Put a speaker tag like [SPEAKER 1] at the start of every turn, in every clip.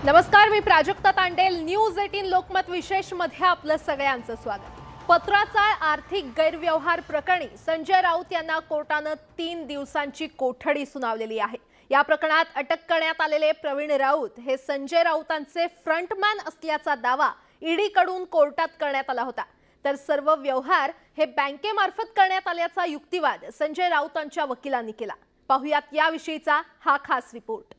[SPEAKER 1] नमस्कार, मी प्राजक्ता तांडेल. न्यूज 18 लोकमत विशेष मध्ये आपलं सगळ्यांचं स्वागत. पत्राचाळ आर्थिक गैरव्यवहार प्रकरणी संजय राऊत यांना कोर्टानं 3 दिवसांची कोठडी सुनावलेली आहे. या प्रकरणात अटक करण्यात आलेले प्रवीण राऊत हे संजय राऊतांचे फ्रंटमॅन असल्याचा दावा ईडीकडून कोर्टात करण्यात आला होता. तर सर्व व्यवहार हे बँकेमार्फत करण्यात आल्याचा युक्तिवाद संजय राऊतांच्या वकिलांनी केला. पाहुयात याविषयीचा हा खास रिपोर्ट.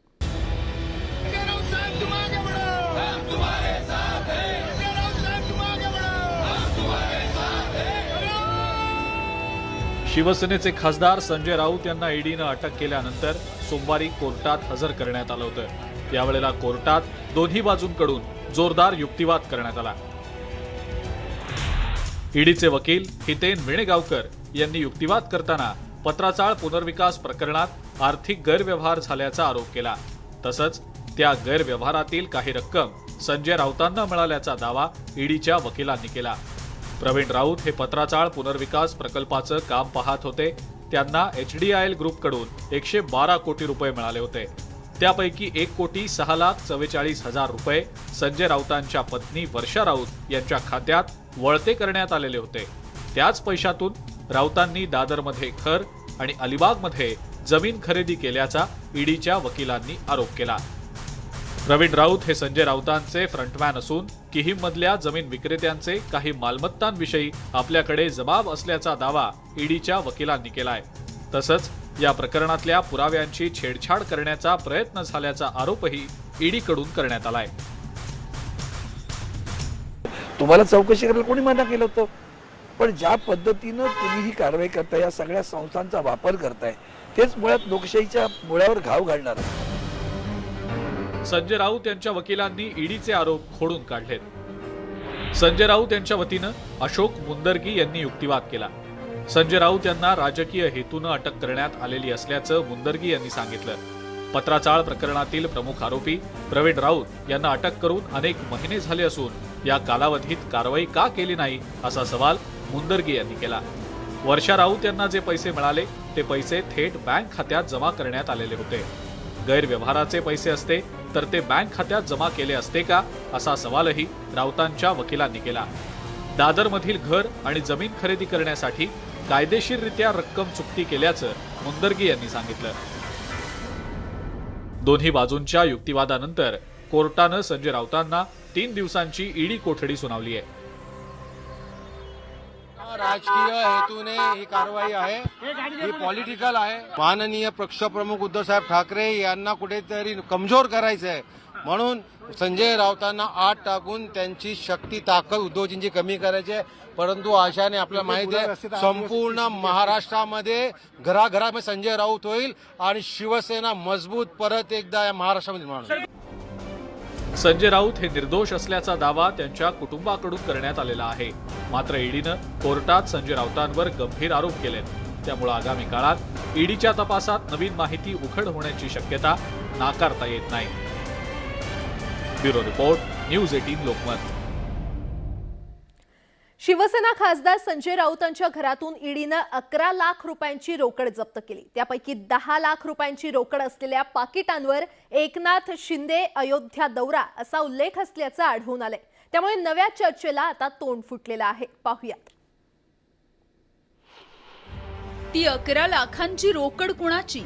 [SPEAKER 2] शिवसेनेचे खासदार संजय राऊत यांना ईडीनं अटक केल्यानंतर सोमवारी कोर्टात हजर करण्यात आलं होतं. यावेळेला कोर्टात दोन्ही बाजूंकडून जोरदार युक्तिवाद करण्यात आला. ईडीचे वकील हितेन वेणेगावकर यांनी युक्तिवाद करताना पत्राचाळ पुनर्विकास प्रकरणात आर्थिक गैरव्यवहार झाल्याचा आरोप केला. तसंच त्या गैरव्यवहारातील काही रक्कम संजय राऊतांना मिळाल्याचा दावा ईडीच्या वकिलांनी केला. प्रवीण राऊत हे पत्राचाळ पुनर्विकास प्रकल्पाचं काम पाहत होते. त्यांना HDIL ग्रुपकडून 112 कोटी रुपये मिळाले होते. त्यापैकी 1,06,44,000 रुपये संजय राऊतांच्या पत्नी वर्षा राऊत यांच्या खात्यात वळते करण्यात आलेले होते. त्याच पैशातून राऊतांनी दादरमध्ये घर आणि अलिबागमध्ये जमीन खरेदी केल्याचा ईडीच्या वकिलांनी आरोप केला. प्रवीण राऊत हे संजय राऊतांचे फ्रंटमॅन असून किहीममधल्या जमीन विक्रेत्यांचे काही मालमत्तांविषयी आपल्याकडे जबाब असल्याचा दावा ईडीच्या वकिलांनी केलाय. तसंच या प्रकरणातल्या पुराव्यांची छेडछाड करण्याचा प्रयत्न झाल्याचा आरोपही ईडीकडून करण्यात आलाय.
[SPEAKER 3] तुम्हाला चौकशी करायला कोणी मना केलं होतं, पण ज्या पद्धतीनं तुम्ही ही कारवाई करताय, या सगळ्या संस्थांचा वापर करताय, तेच मुळात लोकशाहीच्या मुळावर घाव घालणार आहे.
[SPEAKER 2] संजय राऊत यांच्या वकिलांनी ईडीचे आरोप खोडून काढलेत. संजय राऊत यांच्या वतीनं अशोक मुंदर्गी यांनी युक्तिवाद केला. संजय राऊत यांना राजकीय हेतूनं अटक करण्यात आलेली असल्याचं मुंदर्गी यांनी सांगितलं. पत्राचाळ प्रकरणातील प्रमुख आरोपी प्रवीण राऊत यांना अटक करून अनेक महिने झाले असून या कालावधीत कारवाई का केली नाही असा सवाल मुंदर्गी यांनी केला. वर्षा राऊत यांना जे पैसे मिळाले ते पैसे थेट बँक खात्यात जमा करण्यात आलेले होते. गैरव्यवहाराचे पैसे असते तर ते बँक खात्यात जमा केले असते का असा सवालही राऊतांच्या वकिलांनी केला. दादरमधील घर आणि जमीन खरेदी करण्यासाठी कायदेशीररित्या रक्कम चुकती केल्याचं मुंदर्गी यांनी सांगितलं. दोन्ही बाजूंच्या युक्तिवादानंतर कोर्टानं संजय राऊतांना 3 दिवसांची ईडी कोठडी सुनावली आहे.
[SPEAKER 4] राजकीय हेतूने ही कारवाई आहे, ही पॉलिटिकल आहे. माननीय पक्षप्रमुख उद्धवसाहेब ठाकरे यांना कुठेतरी कमजोर करायचं आहे म्हणून संजय राऊतांना आत टाकून त्यांची शक्ती ताकद उद्धवजींची कमी करायची आहे. परंतु आशाने आपल्याला माहिती आहे संपूर्ण महाराष्ट्रामध्ये घराघरामध्ये संजय राऊत होईल आणि शिवसेना मजबूत परत एकदा या महाराष्ट्रामध्ये निर्माण होईल.
[SPEAKER 2] संजय राऊत हे निर्दोष असल्याचा दावा त्यांच्या कुटुंबाकडून करण्यात आलेला आहे. मात्र ईडीनं कोर्टात संजय राऊतांवर गंभीर आरोप केलेत. त्यामुळे आगामी काळात ईडीच्या तपासात नवीन माहिती उघड होण्याची शक्यता नाकारता येत नाही. Bureau report, news 18 Lokmat.
[SPEAKER 1] Shiv Sena खासदार संजय राऊतांच्या घरातून ईडीनं 11 लाख रुपयांची रोकड जप्त केली. त्यापैकी 10 लाख रुपयांची रोकड असलेल्या पाकिटांवर एकनाथ शिंदे अयोध्या दौरा असा उल्लेख असल्याचं आढळून आलंय. त्यामुळे नव्या चर्चेला आता तोंड फुटलेलं आहे. पाहुयात.
[SPEAKER 5] ती 11 लाखांची रोकड कुणाची?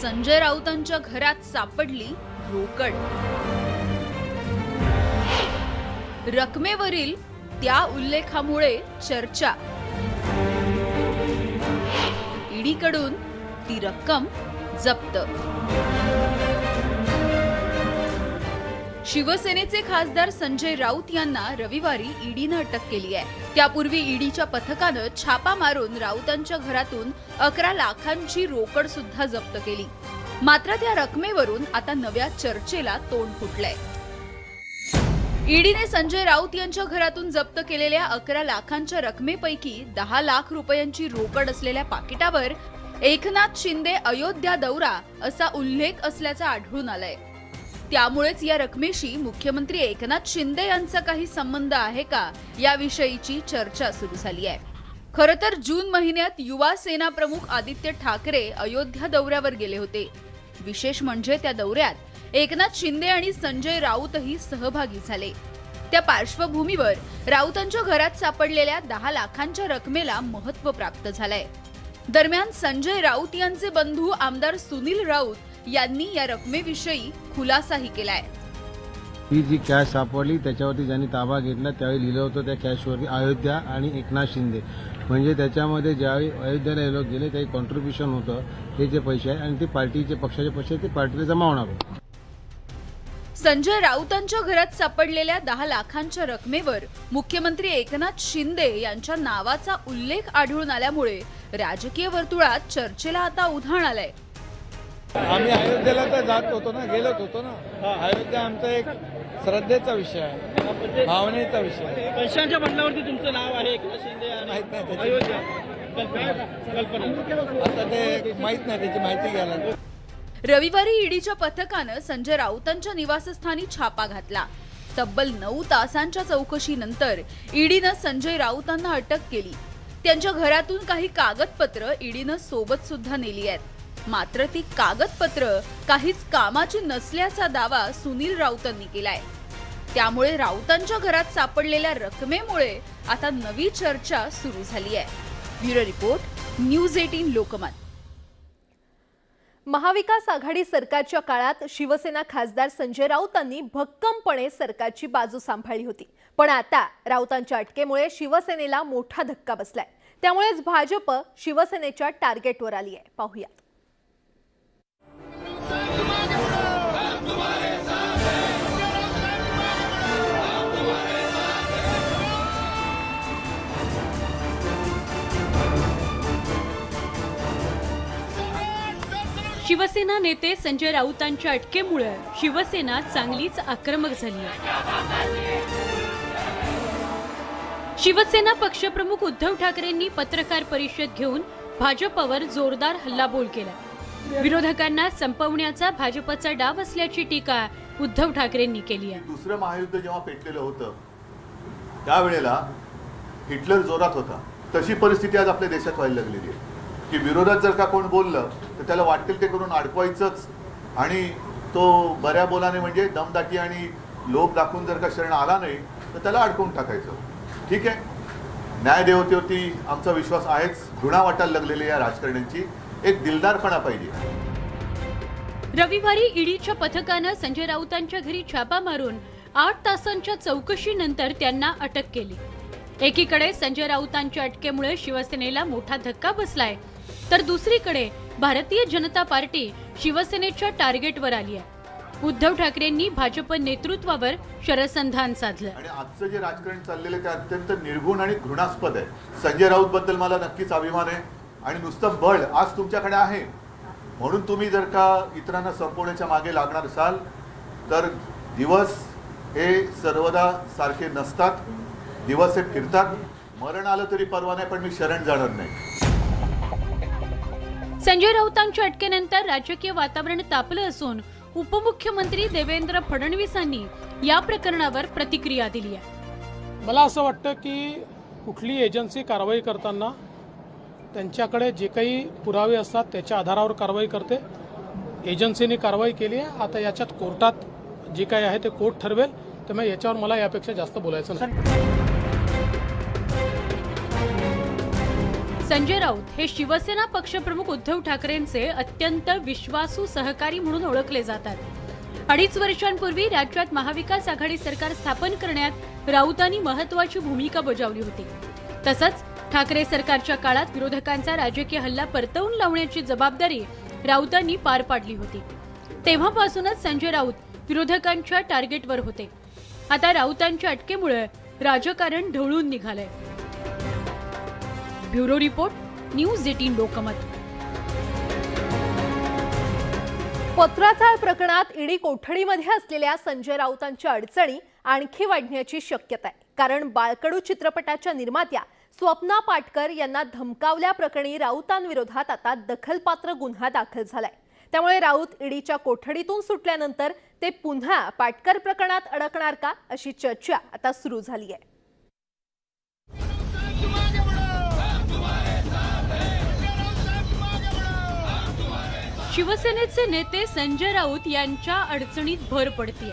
[SPEAKER 5] संजय राऊतांच्या घरात सापडली रोकड. रकमेवरील त्या उल्लेखामुळे चर्चा. ईडीकडून ती रक्कम जप्त. शिवसेनेचे खासदार संजय राऊत यांना रविवारी ईडीनं अटक केली आहे. त्यापूर्वी ईडीच्या पथकानं छापा मारून राऊतांच्या घरातून 11 लाखांची रोकड सुद्धा जप्त केली. मात्र त्या रकमेवरून आता नव्या चर्चेला तोंड फुटलंय. ईडीने संजय राऊत यांच्या घरातून जप्त केलेल्या 11 लाखांच्या रकमेपैकी 10 लाख रुपयांची रोकड असलेल्या पाकिटावर एकनाथ शिंदे अयोध्या दौरा असा उल्लेख असल्याचं आढळून आलंय. त्यामुळेच या रकमेशी मुख्यमंत्री एकनाथ शिंदे यांचा काही संबंध आहे का याविषयीची चर्चा सुरू झाली आहे. खरं तर जून महिन्यात युवा सेना प्रमुख आदित्य ठाकरे अयोध्या दौऱ्यावर गेले होते. विशेष म्हणजे त्या दौऱ्यात एकनाथ शिंदे आणि संजय राऊतही सहभागी झाले। त्या पार्श्वभूमीवर राऊतांच्या घरात सापडलेल्या 10 लाखांच्या रकमेला महत्त्व प्राप्त झालंय। दरम्यान संजय राऊत यांचे बंधू आमदार सुनील राऊत यांनी या रकमेविषयी खुलासाही केलाय।
[SPEAKER 6] ही जी कॅश सापडली त्याच्यावरती ज्यांनी ताबा घेतला त्यावेळी लिहिलं होतं त्या कॅशवरती अयोध्या आणि एकनाथ शिंदे, म्हणजे त्याच्यामध्ये ज्यावेळी अयोध्येला हे लोक गेले त्याही कॉन्ट्रीब्युशन होतं, हे जे पैसे आहे आणि ते पार्टीचे पक्षाचे पैसे ते पार्टीला जमा होणार होते।
[SPEAKER 5] संजय राऊतांच्या घरात सापडलेल्या 10 लाखांच्या रकमेवर मुख्यमंत्री एकनाथ शिंदे यांच्या नावाचा उल्लेख आढळून आल्यामुळे राजकीय वर्तुळात चर्चेला आता उधाण आलंय।
[SPEAKER 7] आम्ही अयोध्येला तर जात होतो ना, गेलोच होतो ना। अयोध्या आमचा एक श्रद्धेचा विषय आहे, भावनेचा विषय आहे।
[SPEAKER 8] पैशांच्या बंडलावरती तुमचं नाव आहे एकनाथ शिंदे आणि
[SPEAKER 7] माहित नाही त्याची
[SPEAKER 8] अयोध्या कल्पना
[SPEAKER 7] आता ते माहित नाही, त्याची माहिती घ्यायला।
[SPEAKER 5] रविवारी ईडीच्या पथकानं संजय राऊतांच्या निवासस्थानी छापा घातला। तब्बल 9 तासांच्या चौकशीनंतर ईडीनं संजय राऊतांना अटक केली। त्यांच्या घरातून काही कागदपत्र ईडीनं सोबत सुद्धा नेली आहेत, मात्र ती कागदपत्र काहीच कामाची नसल्याचा दावा सुनील राऊतांनी केलाय। त्यामुळे राऊतांच्या घरात सापडलेल्या रकमेमुळे आता नवी चर्चा सुरू झाली आहे। Bureau report, news 18 Lokmat.
[SPEAKER 1] Mahavikas Aghadi सरकारच्या काळात शिवसेना खासदार संजय राऊतांनी भक्कमपणे सरकारची बाजू सांभाळली होती, पण आता राऊतांच्या अटकेमुळे शिवसेनेला मोठा धक्का बसलाय। त्यामुळेच भाजप शिवसेनेच्या टार्गेटवर आली आहे। पाहूया।
[SPEAKER 9] शिवसेना नेते संजय राऊतांच्या अटकेमुळे शिवसेना चांगलीच आक्रमक झाली आहे। शिवसेना पक्षप्रमुख उद्धव ठाकरेंनी पत्रकार परिषद घेऊन भाजपवर जोरदार हल्लाबोल केला। विरोधकांना संपवण्याचा भाजपचा डाव असल्याची टीका उद्धव ठाकरेंनी केली आहे।
[SPEAKER 10] दुसरं महायुद्ध जेव्हा पेटलेलं होतं त्यावेळेला हिटलर जोरात होता, तशी परिस्थिती आज आपल्या देशात व्हायला लागलेली आहे की विरोधात जर का कोण बोललं तर त्याला वाटेल ते करून अडकवायचंच, आणि तो बऱ्या बोलाने म्हणजे दमदाटी आणि लोभ दाखवून जर का शरण आला नाही तर त्याला अडकवून टाकायचं। ठीक आहे, न्यायदेवतेवरती आमचा विश्वास आहेच, घृणा वाटायला लागलेली या राजकारण्यांची, एक दिलदारपणा पाहिजे।
[SPEAKER 9] रविवारी ईडीच्या पथकानं संजय राऊतांच्या घरी छापा मारून 8 तासांच्या चौकशीनंतर त्यांना अटक केली। एकीकडे संजय राऊतांच्या अटकेमुळे शिवसेनेला मोठा धक्का बसलाय, तर दुसरीकडे भारतीय जनता पार्टी शिवसेनेच्या टार्गेटवर आली आहे। उद्धव ठाकरेंनी भाजप नेतृत्वावर शरसंधान साधलं
[SPEAKER 10] आणि आजचं जे राजकारण चाललेलं ते अत्यंत निर्गुण आणि घृणास्पद आहे। संजय राऊत बद्दल मला नक्कीच अभिमान आहे आणि नुसतं बळ आज तुमच्याकडे आहे म्हणून तुम्ही जर का इतरांना संपवण्याच्या मागे लागणार असाल तर दिवस हे सर्वदा सारखे नसतात, दिवस हे फिरतात। मरण आलं तरी परवा नाही, पण मी शरण जाणार नाही।
[SPEAKER 9] संजय राऊतांच्या अटकेनंतर राजकीय वातावरण तापलं असून उपमुख्यमंत्री देवेंद्र फडणवीसांनी या प्रकरणावर प्रतिक्रिया दिली आहे।
[SPEAKER 8] मला असं वाटतं की कुठली एजन्सी कारवाई करताना त्यांच्याकडे जे काही पुरावे असतात त्याच्या आधारावर कारवाई करते। एजन्सीने कारवाई केली आहे, आता याच्यात कोर्टात जे काही आहे ते कोर्ट ठरवेल, त्यामुळे याच्यावर मला यापेक्षा जास्त बोलायचं नाही।
[SPEAKER 9] संजय राऊत हे शिवसेना पक्षप्रमुख उद्धव ठाकरेंचे अत्यंत विश्वासू सहकारी म्हणून ओळखले जातात। 2.5 वर्षांपूर्वी राज्यात महाविकास आघाडी सरकार स्थापन करण्यात राऊतांनी महत्त्वाची भूमिका बजावली होती। तसंच ठाकरे सरकारच्या काळात विरोधकांचा राजकीय हल्ला परतवून लावण्याची जबाबदारी राऊतांनी पार पाडली होती। तेव्हापासूनच संजय राऊत विरोधकांच्या टार्गेटवर होते। आता राऊतांच्या अटकेमुळे राजकारण ढवळून निघालंय। Bureau report, news 18 Lokmat.
[SPEAKER 1] Patrachawl प्रकरणात ईडी कोठडीमध्ये असलेल्या संजय राऊतांच्या अडचणी आणखी वाढण्याची शक्यता आहे, कारण बाळकडू चित्रपटाच्या निर्मात्या स्वप्ना पाटकर यांना धमकावल्याप्रकरणी राऊतांविरोधात आता दखलपात्र गुन्हा दाखल झालाय। त्यामुळे राऊत ईडीच्या कोठडीतून सुटल्यानंतर ते पुन्हा पाटकर प्रकरणात अडकणार का, अशी चर्चा आता सुरू झाली आहे।
[SPEAKER 9] शिवसेनेचे नेते संजय राऊत यांच्या अडचणीत भर पडतीये.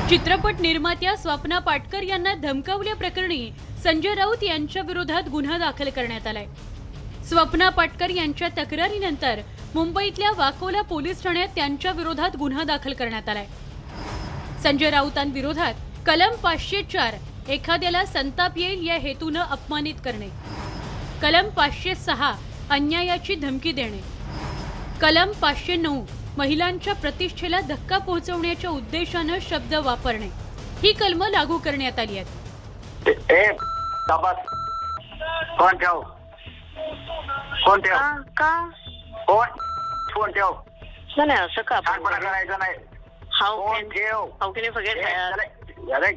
[SPEAKER 9] चित्रपट निर्मात्या स्वप्ना पाटकर यांना धमकावल्याप्रकरणी संजय राऊत यांच्या विरोधात गुन्हा दाखल करण्यात आलाय. स्वप्ना पाटकर यांच्या तक्रारीनंतर मुंबईतल्या वाकोला पोलीस ठाण्यात त्यांच्या विरोधात गुन्हा दाखल करण्यात आलाय. संजय राऊतांविरोधात कलम 504 एखाद्याला संताप येईल या हेतूनं अपमानित करणे, कलम 506 अन्यायाची धमकी देणे, कलम 509 महिलांच्या प्रतिष्ठेला धक्का पोहोचवण्याच्या उद्देशानं शब्द वापरणे ही कलमं लागू करण्यात आली आहेत.
[SPEAKER 11] फोन ठेव नाही असं का करायचं नाही. अरे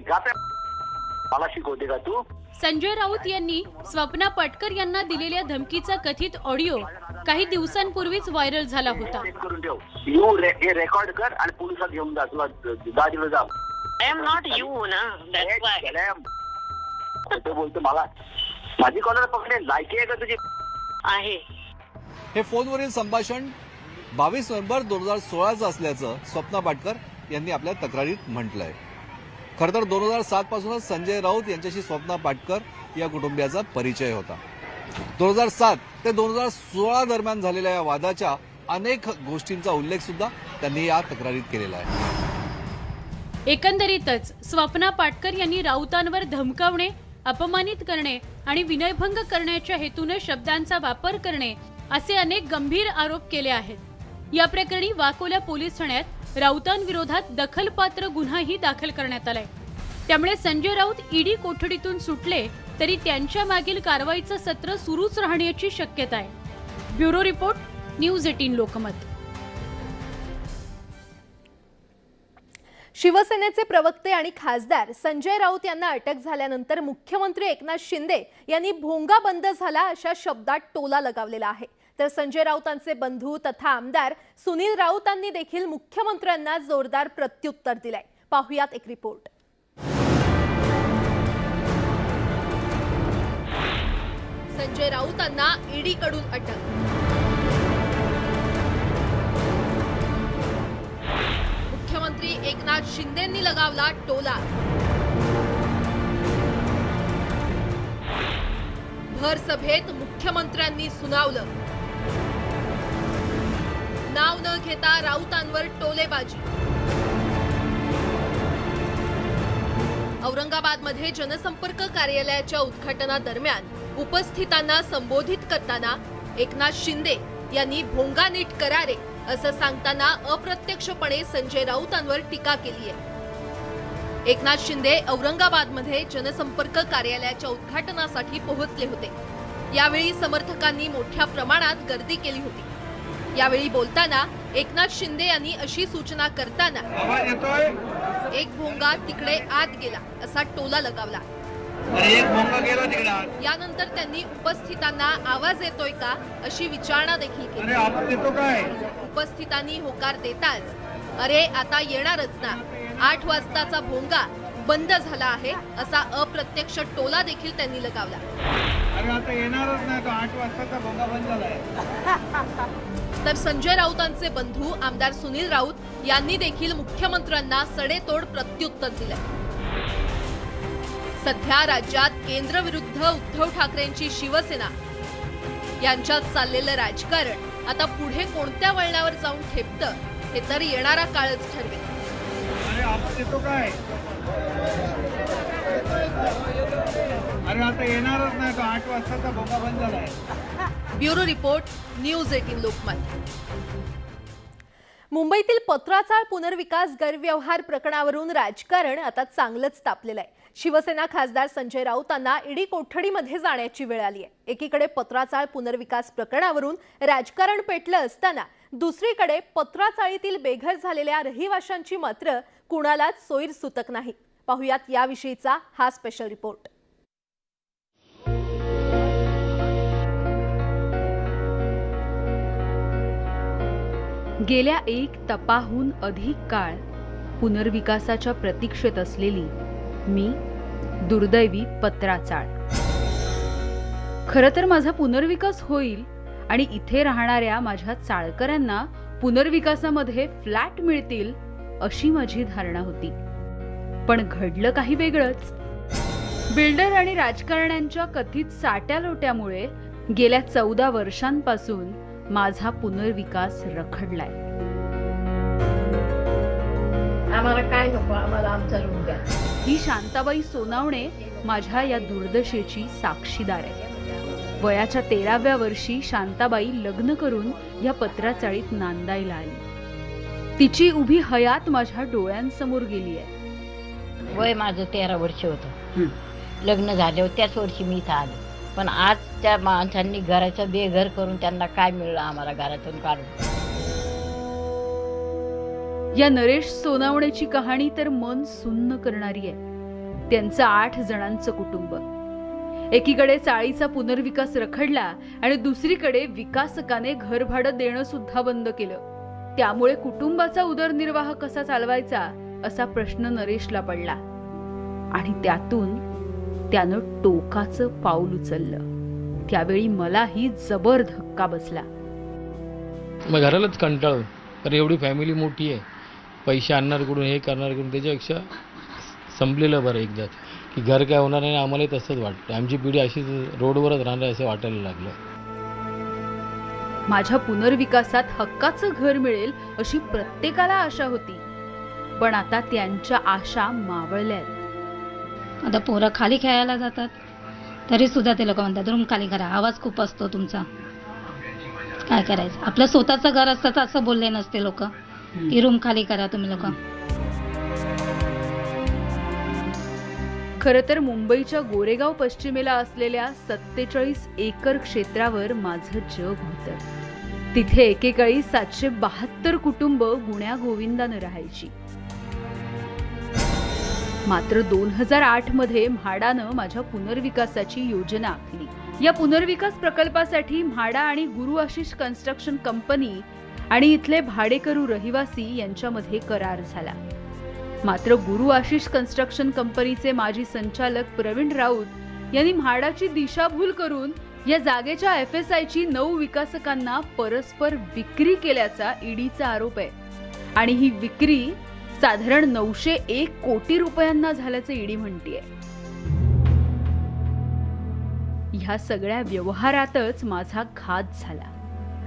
[SPEAKER 11] मला शिकवते का तू?
[SPEAKER 9] संजय राऊत यांनी स्वप्ना पाटकर यांना दिलेल्या धमकीचा कथित ऑडिओ काही दिवसांपूर्वीच व्हायरल झाला होता.
[SPEAKER 11] करून ठेव, रेकॉर्ड कर आणि पोलिसात घेऊन जा. तुला दादीला जा. आय एम नॉट यू ना. बोलतो मला माझी कॉलर पकडे लायकी आहे का तुझी? आहे.
[SPEAKER 12] हे फोनवरील संभाषण 22 नोव्हेंबर 2016चं असल्याचं स्वप्ना पाटकर यांनी आपल्या तक्रारीत म्हटलंय. खरं तर 2007 पासूनच संजय राऊत यांच्याशी स्वप्ना पाटकर या कुटुंबियाचा परिचय होता. 2007 ते 2016 दरम्यान झालेल्या या वादाच्या अनेक गोष्टींचा उल्लेख सुद्धा त्यांनी या तक्रारीत केलेला आहे.
[SPEAKER 9] एकंदरीतच स्वप्ना पाटकर यांनी राऊतांवर धमकावणे, अपमानित करणे आणि विनयभंग करण्याच्या हेतूने शब्दांचा वापर करणे असे अनेक गंभीर आरोप केले आहेत. या प्रकरणी वाकोला पोलीस ठाण्यात राऊतांविरोधात दखलपात्र गुन्हाही दाखल करण्यात आलाय. त्यामुळे संजय राऊत ईडी कोठडीतून सुटले तरी त्यांच्या मागील कारवाईचं सत्र सुरूच राहण्याची शक्यता आहे. Bureau report, news 18 Lokmat.
[SPEAKER 1] शिवसेनेचे प्रवक्ते आणि खासदार संजय राऊत यांना अटक झाल्यानंतर मुख्यमंत्री एकनाथ शिंदे यांनी भोंगा बंद झाला अशा शब्दात टोला लगावलेला आहे. तर संजय राऊतांचे बंधू तथा आमदार सुनील राऊतांनी देखील मुख्यमंत्र्यांना जोरदार प्रत्युत्तर दिलंय. पाहुयात एक रिपोर्ट. संजय राऊतांना ईडीकडून अटक. मुख्यमंत्री एकनाथ शिंदेंनी लगावला टोला. भर सभेत मुख्यमंत्र्यांनी सुनावलं. नाव न घेता राऊतांवर टोलेबाजी. औरंगाबादमध्ये जनसंपर्क कार्यालयाच्या उद्घाटनादरम्यान उपस्थितांना संबोधित करताना एकनाथ शिंदे यांनी भोंगा नीट करा रे असं सांगताना अप्रत्यक्षपणे संजय राऊतांवर टीका केली आहे. एकनाथ शिंदे औरंगाबादमध्ये जनसंपर्क कार्यालयाच्या उद्घाटनासाठी पोहोचले होते. यावेळी समर्थकांनी मोठ्या प्रमाणात गर्दी केली होती. यावेळी बोलताना एकनाथ शिंदे यांनी अशी सूचना करताना एक भोंगा तिकडे आत गेला असा टोला लगावला. यानंतर त्यांनी उपस्थितांना आवाज येतोय का अशी विचारणा देखील केली. उपस्थितांनी होकार देताच अरे आता येणारच ना, 8 वाजताचा भोंगा बंद झाला आहे असा अप्रत्यक्ष टोला देखील त्यांनी लगावला.
[SPEAKER 7] आता येणारच नाही, 8 वाजताचा भोंगा बंद झालाय.
[SPEAKER 1] तर संजय राऊतांचे बंधू आमदार सुनील राऊत यांनी देखील मुख्यमंत्र्यांना सडेतोड प्रत्युत्तर दिले. सध्या राज्यात केंद्र विरुद्ध उद्धव ठाकरेंची शिवसेना यांच्यात चाललेलं राजकारण आता पुढे कोणत्या वळणावर जाऊन ठेपतं हे तर येणारा काळच ठरवेल.
[SPEAKER 7] अरे आपण येतो काय? अरे आता येणारच नाही, 8 वाजताचा भोंगा बंद झालाय.
[SPEAKER 1] Bureau report, news 18 Lokmat. मुंबईतील पत्राचाळ पुनर्विकास गैरव्यवहार प्रकरणावरून राजकारण आता चांगलंच तापलेलं आहे. शिवसेना खासदार संजय राऊतांना ईडी कोठडीमध्ये जाण्याची वेळ आली आहे. एकीकडे पत्राचाळ पुनर्विकास प्रकरणावरून राजकारण पेटलं असताना दुसरीकडे पत्राचाळीतील बेघर झालेल्या रहिवाशांची मात्र कुणालाच सोयीर सुतक नाही. पाहुयात याविषयीचा हा स्पेशल रिपोर्ट.
[SPEAKER 5] गेल्या 1 तपाहून अधिक काळ पुनर्विकासाच्या प्रतीक्षेत असलेली मी दुर्दैवी पत्राचाळ. खरं तर माझा पुनर्विकास होईल आणि इथे राहणाऱ्या माझ्या चाळकऱ्यांना पुनर्विकासामध्ये फ्लॅट मिळतील अशी माझी धारणा होती. पण घडलं काही वेगळंच. बिल्डर आणि राजकारण्यांच्या कथित साट्यालोट्यामुळे गेल्या 14 वर्षांपासून माझा पुनर्विकास रखडलाय.
[SPEAKER 9] आम्हाला काय नको, आम्हाला आमचा रूम द्या.
[SPEAKER 5] ही शांताबाई सोनावणे माझ्या या दुर्दशेची साक्षीदार आहे. वयाच्या 13व्या वर्षी शांताबाई लग्न करून या पत्राचाळीत नांदायला आली. तिची उभी हयात माझ्या डोळ्यांसमोर गेली आहे.
[SPEAKER 9] वय माझं 13 वर्ष होतं. लग्न झाल्यावर त्याच वर्षी मी इथं आले. पण आज त्या माणसांनी घराचं बेघर करून त्यांना काय मिळलं आम्हाला घरातून काढून.
[SPEAKER 5] या नरेश सोनावणेची कहाणी तर मन सुन्न करणारी आहे. त्यांचं 8 जणांचं कुटुंब. एकीकडे चाळीचा पुनर्विकास रखडला आणि दुसरीकडे विकासकाने घरभाडं देणं सुद्धा बंद केलं. त्यामुळे कुटुंबाचा उदरनिर्वाह कसा चालवायचा असा प्रश्न नरेशला पडला आणि त्यातून त्यानं टोकाचं पाऊल उचललं. त्यावेळी मलाही जबर धक्का बसला.
[SPEAKER 8] मग घरालाच कंटाळून, तर एवढी फॅमिली मोठी आहे, पैसे आणणार कडून हे करणार कडून, त्याच्यापेक्षा संपलेलं बरं एकदा. की घर काय होणार नाही, आम्हालाही तसंच वाटतं. आमची पिढी अशीच रोडवरच राहणार असं वाटायला लागलं.
[SPEAKER 5] माझ्या पुनर्विकासात हक्काचं घर मिळेल अशी प्रत्येकाला आशा होती. पण आता त्यांच्या आशा मावळल्यात.
[SPEAKER 9] आता पोरं खाली खेळायला जातात तरी सुद्धा ते लोक म्हणतात रूम खाली करा, आवाज खूप असतो तुमचा. काय करायचं, आपलं स्वतःचं घर असतं तर असं बोलले नसते लोक की रूम खाली करा तुम्ही लोक.
[SPEAKER 5] खरं तर मुंबईच्या गोरेगाव पश्चिमेला असलेल्या 47 एकर क्षेत्रावर माझं जग होतं. तिथे एकेकाळी 772 कुटुंब गुण्या गोविंदानं राहायची. मात्र 2008 मध्ये म्हाडानं माझ्या पुनर्विकासाची योजना आखली. या पुनर्विकास प्रकल्पासाठी म्हाडा आणि गुरु आशिष कन्स्ट्रक्शन कंपनी आणि इथले भाडेकरू रहिवासी यांच्यामध्ये करार झाला. मात्र गुरु आशिष कन्स्ट्रक्शन कंपनीचे माजी संचालक प्रवीण राऊत यांनी म्हाडाची दिशाभूल करून या जागेच्या FSIची 9 विकासकांना परस्पर विक्री केल्याचा ईडीचा आरोप आहे. आणि ही विक्री साधारण 901 कोटी रुपयांना झाल्याचं ईडी म्हणतेय. ह्या सगळ्या व्यवहारातच माझा घात झाला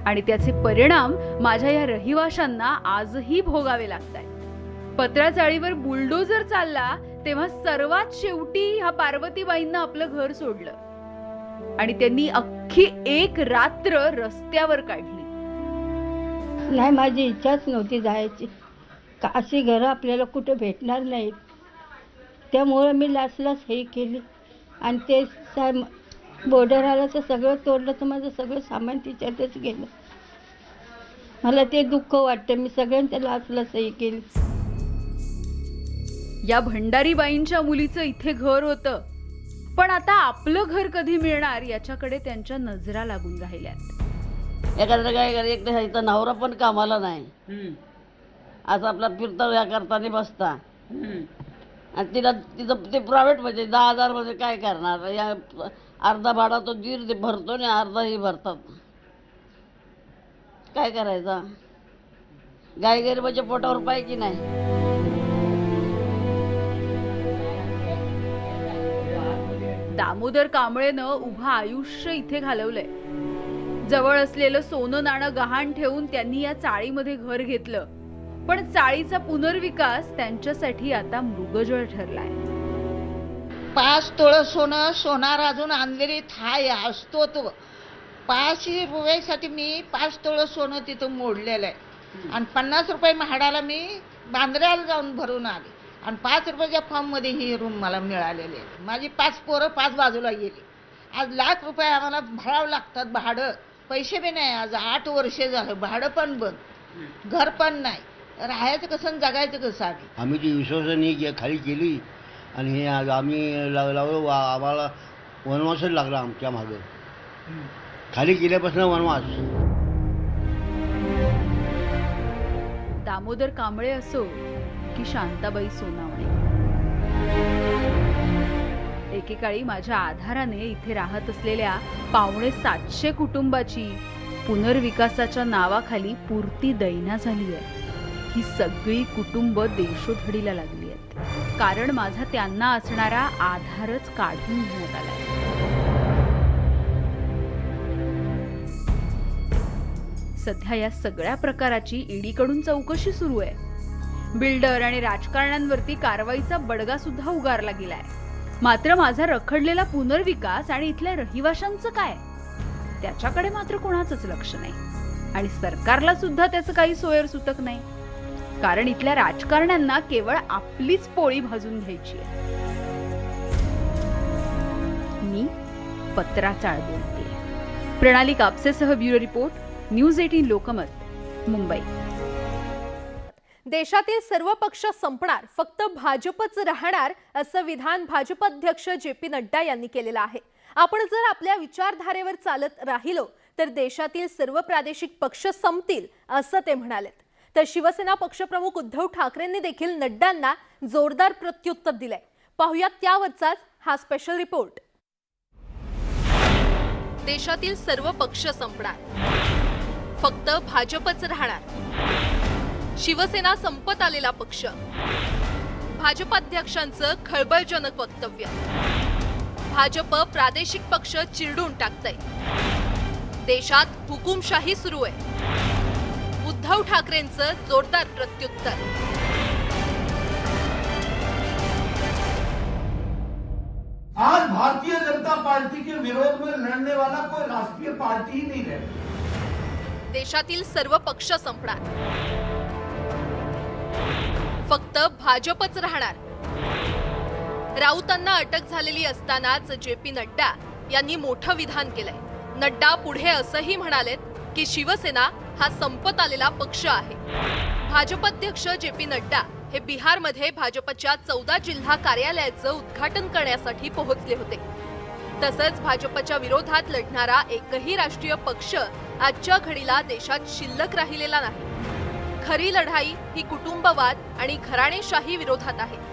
[SPEAKER 5] आणि त्याचे परिणाम माझ्या या रहिवाशांना आजही भोगावे लागतायत. पत्राचाळीवर बुलडोजर चालला तेव्हा सर्वात शेवटी ह्या पार्वतीबाईंना आपलं घर सोडलं आणि त्यांनी अख्खी एक रात्र रस्त्यावर काढली.
[SPEAKER 9] नाही, माझी इच्छाच नव्हती जायची. अशी घरं आपल्याला कुठे भेटणार नाहीत. त्यामुळं मी लाचलाच हे केली आणि ते बॉर्डर आलं तर सगळं तोडलं तर माझं सगळं सामान तिच्यातच गेलं. मला ते दुःख वाटतं. मी सगळ्यांच्या लाचलाच हे केली.
[SPEAKER 5] या भंडारीबाईंच्या मुलीचं इथे घर होतं, पण आता आपलं घर कधी मिळणार याच्याकडे त्यांच्या नजरा लागून राहिल्यात.
[SPEAKER 9] एखाद्या काय एकदा इथं नवरा पण कामाला नाही, आज आपला फिरता या करताना बसता आणि तिला तिथं ते प्रायव्हेट मध्ये 10,000 मध्ये काय करणार. या अर्धा भाडा तो दीर भरतो आणि अर्धाही भरतात. काय करायचा, गाय गरिबाच्या पोटावर पाय की नाही.
[SPEAKER 5] दामोदर कांबळेनं उभं आयुष्य इथे घालवलंय. जवळ असलेलं सोनं नाणं गहाण ठेवून त्यांनी या चाळीमध्ये घर घेतलं, पण चाळीचा पुनर्विकास त्यांच्यासाठी आता मृगजळ ठरलाय.
[SPEAKER 9] 5 तोळं सोनं सोनार अजून आणलेली थाय असतो तो. 500 रुपयासाठी मी 5 तोळं सोनं तिथं मोडलेलं आहे आणि 50 रुपये म्हाडाला मी बांद्र्याला जाऊन भरून आले आणि 5 रुपयाच्या फॉर्ममध्ये ही रूम मला मिळालेली आहे. माझी 5 पोरं 5 बाजूला गेली. आज लाख रुपये आम्हाला भरावं लागतात भाडं. पैसे बी नाही. आज 8 वर्ष झालं, भाडं पण बंद, घर पण नाही. राहायचं कसं आणि जगायचं कसं.
[SPEAKER 6] आम्ही ती विश्वासाने खाली केली आणि हे आज आम्ही लावलो. आम्हाला वनवासच लागला आमच्या मागं. खाली केल्यापासून वनवास.
[SPEAKER 5] दामोदर कांबळे असो की शांताबाई सोनावणे, एकेकाळी माझ्या आधाराने इथे राहत असलेल्या 750 कुटुंबाची पुनर्विकासाच्या नावाखाली पुरती दैना झाली आहे. ही सगळी कुटुंब देशोधडीला लागली आहेत, कारण माझा त्यांना असणारा आधारच काढून घेण्यात आलाय. सध्या या सगळ्या प्रकाराची ईडीकडून चौकशी सुरू आहे. बिल्डर आणि राजकारण्यांवरती कारवाईचा बडगा सुद्धा उगारला गेलाय. मात्र माझा रखडलेला पुनर्विकास आणि इथल्या रहिवाशांचं काय, त्याच्याकडे मात्र कोणाचंच लक्ष नाही. आणि सरकारला सुद्धा त्याचं काही सोयर सुतक नाही, कारण इथल्या राजकारण्यांना केवळ आपलीच पोळी भाजून घ्यायची आहे. मी पत्राचाळ बोलते. प्रणाली कापसेसह bureau report, news 18 Lokmat, Mumbai.
[SPEAKER 1] देशातील सर्व पक्ष संपणार, फक्त भाजपच राहणार असं विधान भाजप अध्यक्ष जे.पी. नड्डा यांनी केलेलं आहे. आपण जर आपल्या विचारधारेवर चालत राहिलो तर देशातील सर्व प्रादेशिक पक्ष संपतील असं ते म्हणालेत. तर शिवसेना पक्षप्रमुख उद्धव ठाकरेंनी देखील नड्डांना जोरदार प्रत्युत्तर दिलंय. पाहुयात त्यावरचाच हा स्पेशल रिपोर्ट. देशातील सर्व पक्ष संपणार, फक्त भाजपच राहणार. शिवसेना संपत आलेला पक्ष. भाजपाध्यक्षांचं खळबळजनक वक्तव्य. भाजप प्रादेशिक पक्ष चिरडून टाकतंय. देशात हुकुमशाही सुरू आहे. उद्धव ठाकरेंचं जोरदार प्रत्युत्तर.
[SPEAKER 7] आज भारतीय जनता पार्टी के विरोध में लड़ने वाला कोई राष्ट्रीय पार्टी ही नहीं रहे.
[SPEAKER 1] देशातील सर्व पक्ष संपणार, फक्त भाजपच राहणार. राऊतांना अटक झालेली असतानाच जे.पी. नड्डा यांनी मोठं विधान केलंय. नड्डा पुढे असंही म्हणालेत की शिवसेना हा संपत आलेला पक्ष आहे. भाजपाध्यक्ष जे.पी. नड्डा हे बिहारमध्ये भाजपच्या 14 जिल्हा कार्यालयाचं उद्घाटन करण्यासाठी पोहोचले होते. तसंच भाजपच्या विरोधात लढणारा एकही राष्ट्रीय पक्ष आजच्या घडीला देशात शिल्लक राहिलेला नाही. खरी लढाई ही कुटुंबवाद आणि घराणेशाही विरोधात आहे.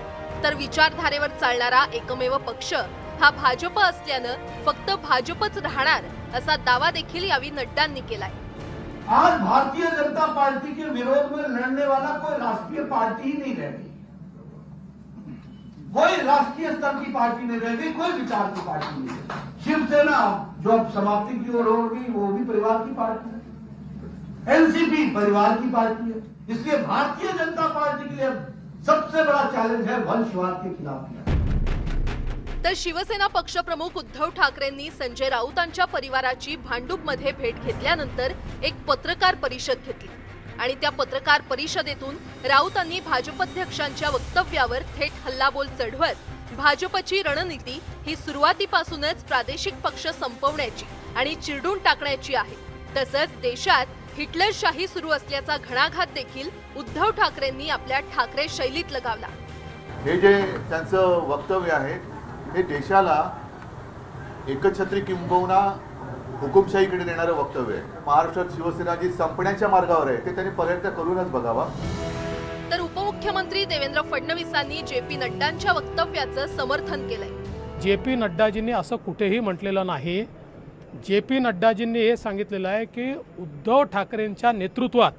[SPEAKER 1] तर विचारधारेवर चालणारा एकमेव पक्ष हा भाजप असल्यानं फक्त भाजपच राहणार असा दावा देखील यावेळी नड्डांनी केलाय.
[SPEAKER 7] आज भारतीय जनता पार्टी के विरोध में लड़ने वाला कोई राष्ट्रीय पार्टी ही नहीं रह गई. कोई राष्ट्रीय स्तर की पार्टी नहीं रह गई, कोई विचार की पार्टी नहीं रह गई. शिवसेना जो अब समाप्ति की ओर हो गई, वो भी परिवार की पार्टी है. एनसीपी परिवार की पार्टी है. इसलिए भारतीय जनता पार्टी के लिए सबसे बड़ा चैलेंज है वंशवाद के खिलाफ.
[SPEAKER 1] तर शिवसेना पक्षप्रमुख उद्धव ठाकरेंनी संजय राऊतांच्या परिवाराची भांडूपमध्ये भेट घेतल्यानंतर एक पत्रकार परिषद घेतली आणि त्या पत्रकार परिषदेतून राऊतांनी भाजपाध्यक्षांच्या वक्तव्यावर थेट हल्लाबोल चढवत भाजपची रणनीती ही सुरुवातीपासूनच प्रादेशिक पक्ष संपवण्याची आणि चिरडून टाकण्याची आहे. तसंच देशात हिटलरशाही सुरू असल्याचा घणाघात देखील उद्धव ठाकरेंनी आपल्या ठाकरे शैलीत लगावला.
[SPEAKER 10] हे जे त्यांचं वक्तव्य आहे हे देशाला एकछत्री किंबहुना हुकुमशाहीकडे नेणारं वक्तव्य आहे. महाराष्ट्रात शिवसेना जी संपण्याच्या मार्गावर आहे ते त्यांनी प्रयत्न करूनच बघावा.
[SPEAKER 1] तर उपमुख्यमंत्री देवेंद्र फडणवीसांनी जे.पी. नड्डांच्या वक्तव्याचं समर्थन केलंय.
[SPEAKER 8] जे.पी. नड्डाजींनी असं कुठेही म्हटलेलं नाही. जे.पी. नड्डाजींनी हे सांगितलेलं आहे की उद्धव ठाकरेंच्या नेतृत्वात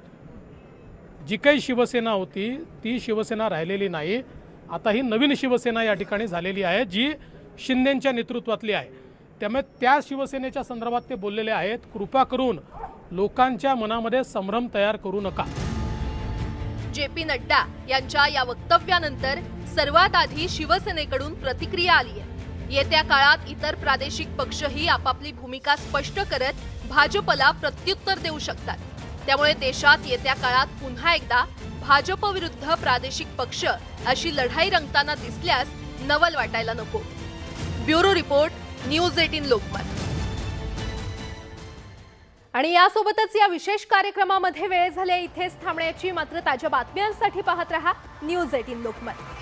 [SPEAKER 8] जी काही शिवसेना होती ती शिवसेना राहिलेली नाही. आता ही नवीन शिवसेना या ठिकाणी झालेली आहे जी शिंदेंच्या नेतृत्वातली आहे. त्यामुळे त्या शिवसेनेच्या संदर्भात ते बोललेले आहेत. कृपा करून लोकांच्या मनामध्ये संभ्रम तयार करू नका.
[SPEAKER 1] जे.पी. नड्डा यांच्या या वक्तव्यानंतर सर्वात आधी शिवसेनेकडून प्रतिक्रिया आली आहे. येत्या काळात इतर प्रादेशिक पक्षही आपापली भूमिका स्पष्ट करत भाजपला प्रत्युत्तर देऊ शकतात. त्यामुळे देशात येत्या काळात पुन्हा एकदा भाजप विरुद्ध प्रादेशिक पक्ष अशी लढाई रंगताना दिसल्यास नवल वाटायला नको. Bureau report, news 18 Lokmat. आणि यासोबतच या विशेष कार्यक्रमामध्ये वेळ झाली इथेच थांबण्याची. मात्र ताज्या बातम्यांसाठी पाहत रहा न्यूज 18 लोकमत.